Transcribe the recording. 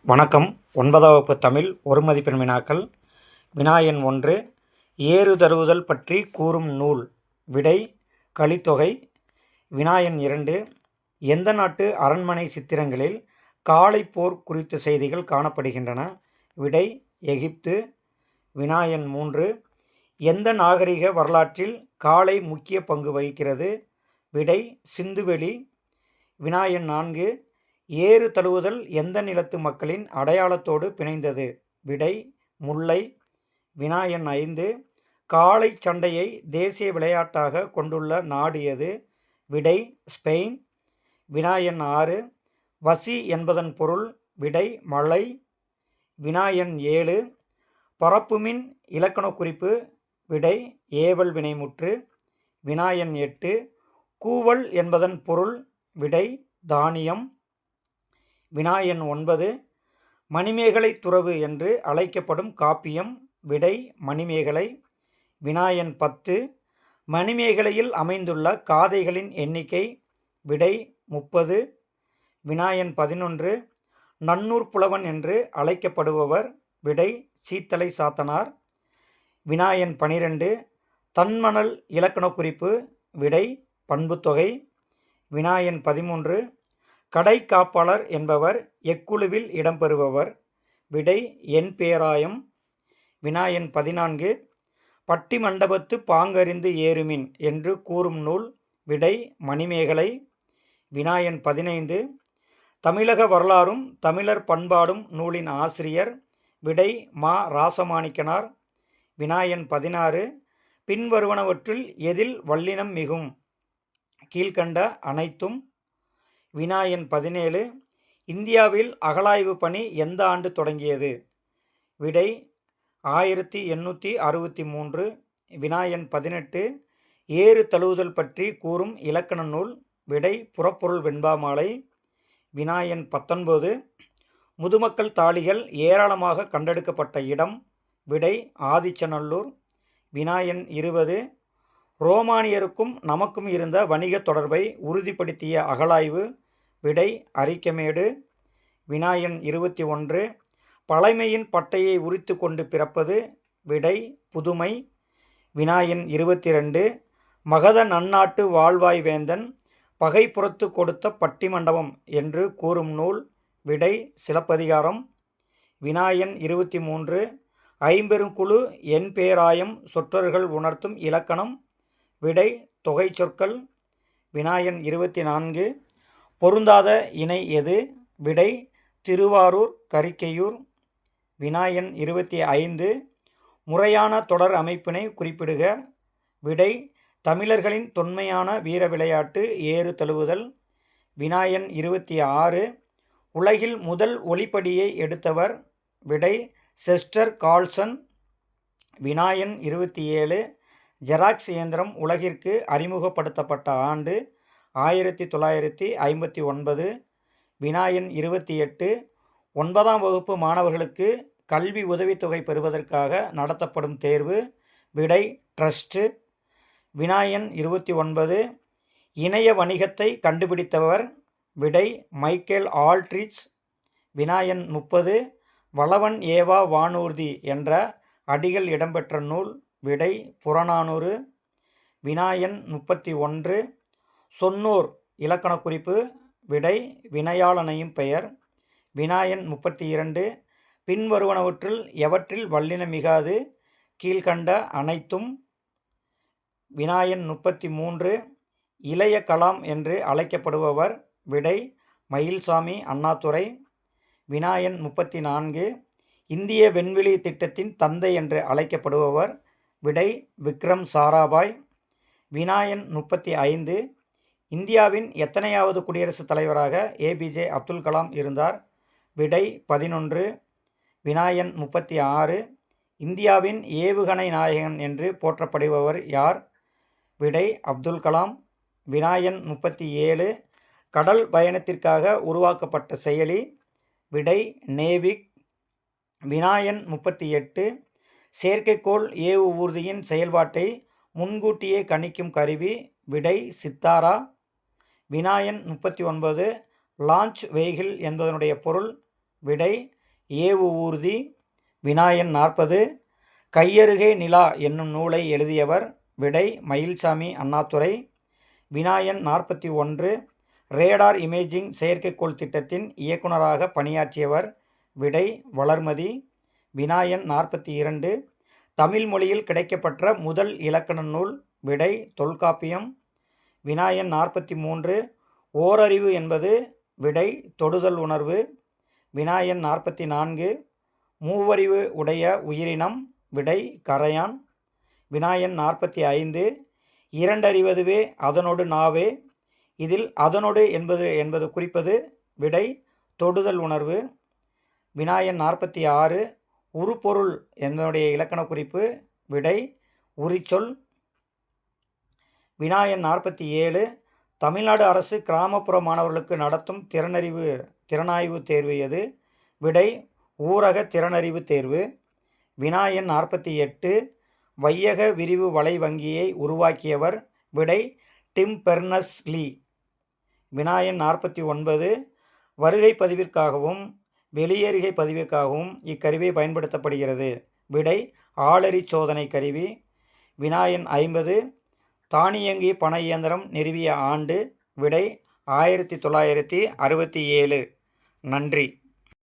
வணக்கம். 9ஆம் வகுப்பு தமிழ் ஒரு மதிப்பெண் வினாக்கள். வினா எண் 1. ஏறு தழுவுதல் பற்றி கூறும் நூல். விடை கலித்தொகை. வினா எண் 2. எந்த நாட்டு அரண்மனை சித்திரங்களில் காளைப் போர் குறித்த செய்திகள் காணப்படுகின்றன? விடை எகிப்து. வினா எண் 3. எந்த நாகரிக வரலாற்றில் காளை முக்கிய பங்கு வகிக்கிறது? விடை சிந்துவெளி. வினா எண் 4. ஏறு தழுவுதல் எந்த நிலத்து மக்களின் அடையாளத்தோடு பிணைந்தது? விடை முல்லை. வினா எண் 5. காளை சண்டையை தேசிய விளையாட்டாக கொண்டுள்ள நாடு எது? விடை ஸ்பெயின். வினா எண் 6. வசி என்பதன் பொருள்? விடை மலை. வினா எண் 7. பரப்புமின் இலக்கண குறிப்பு? விடை ஏவல் வினைமுற்று. வினா எண் 8. கூவல் என்பதன் பொருள்? விடை தானியம். வினா எண் 9. மணிமேகலை துறவு என்று அழைக்கப்படும் காப்பியம்? விடை மணிமேகலை. வினா எண் 10. மணிமேகலையில் அமைந்துள்ள காதைகளின் எண்ணிக்கை? விடை 30. வினா எண் 11. நன்னூற் புலவன் என்று அழைக்கப்படுபவர்? விடை சீத்தலை சாத்தனார். வினா எண் 12. தன்மணல் இலக்கண குறிப்பு? விடை பண்புத்தொகை. வினா எண் 13. கடைக்காப்பாளர் என்பவர் எக்குழுவில் இடம்பெறுபவர்? விடை என் பேராயம். வினா எண் 14. பட்டி மண்டபத்து பாங்கறிந்து ஏறுமின் என்று கூறும் நூல்? விடை மணிமேகலை. வினா எண் 15. தமிழக வரலாறும் தமிழர் பண்பாடும் நூலின் ஆசிரியர்? விடை மா ராசமாணிக்கனார். வினா எண் 16. பின்வருவனவற்றுள் எதில் வல்லினம் மிகும்? கீழ்கண்ட அனைத்தும். வினா எண் 17. இந்தியாவில் அகழாய்வு பணி எந்த ஆண்டு தொடங்கியது? விடை 1863. வினா எண் 18. ஏறு தழுவுதல் பற்றி கூறும் இலக்கண நூல்? விடை புறப்பொருள் வெண்பாமாலை. வினா எண் 19. முதுமக்கள் தாழிகள் ஏராளமாக கண்டெடுக்கப்பட்ட இடம்? விடை ஆதிச்சநல்லூர். வினா எண் 20. ரோமானியருக்கும் நமக்கும் இருந்த வணிக தொடர்பை உறுதிப்படுத்திய அகழாய்வு? விடை அரிக்கமேடு. வினா எண் 21. பழைமையின் பட்டையை உரித்து கொண்டு பிறப்பது? விடை புதுமை. வினா எண் 22. மகத நன்னாட்டு வாழ்வாய் வேந்தன் பகை புறத்து கொடுத்த பட்டி மண்டபம் என்று கூறும் நூல்? விடை சிலப்பதிகாரம். வினா எண் 23. ஐம்பெருங்குழு என் பேராயம் சொற்றொடர்கள் உணர்த்தும் இலக்கணம்? விடை தொகை சொற்கள். வினா எண் 24. பொருந்தாத இணை எது? விடை திருவாரூர் கரிக்கையூர். வினா எண் 25. முறையான தொடர் அமைப்பினை குறிப்பிடுக. விடை தமிழர்களின் தொன்மையான வீர விளையாட்டு ஏறு தழுவுதல். வினா எண் 26. உலகில் முதல் ஒளிப்படியை எடுத்தவர்? விடை செஸ்டர் கால்சன். வினா எண் 27. ஜெராக்ஸ் இயந்திரம் உலகிற்கு அறிமுகப்படுத்தப்பட்ட ஆண்டு? 1959. வினா எண் 28. 9ஆம் வகுப்பு மாணவர்களுக்கு கல்வி உதவித்தொகை பெறுவதற்காக நடத்தப்படும் தேர்வு? விடை ட்ரஸ்ட். வினா எண் 29. இணைய வணிகத்தை கண்டுபிடித்தவர்? விடை மைக்கேல் ஆல்ட்ரிச். வினா எண் 30. வளவன் ஏவா வானூர்தி என்ற அடிகள் இடம்பெற்ற நூல்? விடை புறநானூறு. வினா எண் 31. சொன்னோர் இலக்கண குறிப்பு? விடை வினையாளனையும் பெயர். வினா எண் 32. பின்வருவனவற்றுள் எவற்றில் வல்லினம் மிகாது? கீழ்கண்ட அனைத்தும். வினா எண் 33. இளைய கலாம் என்று அழைக்கப்படுபவர்? விடை மயில்சாமி அண்ணாதுரை. வினா எண் 34. இந்திய விண்வெளி திட்டத்தின் தந்தை என்று அழைக்கப்படுபவர்? விடை விக்ரம் சாராபாய். வினா எண் 35. இந்தியாவின் எத்தனையாவது குடியரசுத் தலைவராக ஏபிஜே அப்துல் கலாம் இருந்தார்? விடை 11. வினா எண் 36. இந்தியாவின் ஏவுகணை நாயகன் என்று போற்றப்படுபவர் யார்? விடை அப்துல் கலாம். வினா எண் 37. கடல் பயணத்திற்காக உருவாக்கப்பட்ட செயலி? விடை நேவிக். வினா எண் 38. செயற்கைக்கோள் ஏவு ஊர்தியின் செயல்பாட்டை முன்கூட்டியே கணிக்கும் கருவி? விடை சித்தாரா. வினா எண் 39. லான்ச் வெஹிக்கிள் என்பதனுடைய பொருள்? விடை ஏவு ஊர்தி. வினா எண் 40 கையருகே நிலா என்னும் நூலை எழுதியவர். விடை மயில்சாமி அண்ணாதுரை. வினா எண் 41 ரேடார் இமேஜிங் செயற்கைக்கோள் திட்டத்தின் இயக்குநராக பணியாற்றியவர். விடை வளர்மதி. வினா எண் 42 தமிழ் மொழியில் கிடைக்கப்பெற்ற முதல் இலக்கண நூல். விடை தொல்காப்பியம். வினா எண் 43 ஓரறிவு என்பது. விடை தொடுதல் உணர்வு. வினா எண் 44 மூவறிவு உடைய உயிரினம். விடை கரையான். வினா எண் 45 இரண்டறிவதுவே அதனொடு நாவே. இதில் அதனொடு என்பது குறிப்பது. விடை தொடுதல் உணர்வு. வினா எண் 46 உருப்பொருள் என்னுடைய இலக்கண குறிப்பு. விடை உரிச்சொல். வினா எண் 47 தமிழ்நாடு அரசு கிராமப்புற மாணவர்களுக்கு நடத்தும் திறனாய்வு தேர்வு எது? விடை ஊரக திறனறிவு தேர்வு. வினா எண் 48 வையக விரிவு வலை வங்கியை உருவாக்கியவர். விடை டிம் பெர்னர்ஸ்-லீ. வினா எண் 49 வருகை பதிவிற்காகவும் வெளியேறுகை பதிவிற்காகவும் இக்கருவி பயன்படுத்தப்படுகிறது. விடை ஆளறி சோதனை கருவி. வினா எண் 50 தானியங்கி பண இயந்திரம் நிறுவிய ஆண்டு. விடை 1967. நன்றி.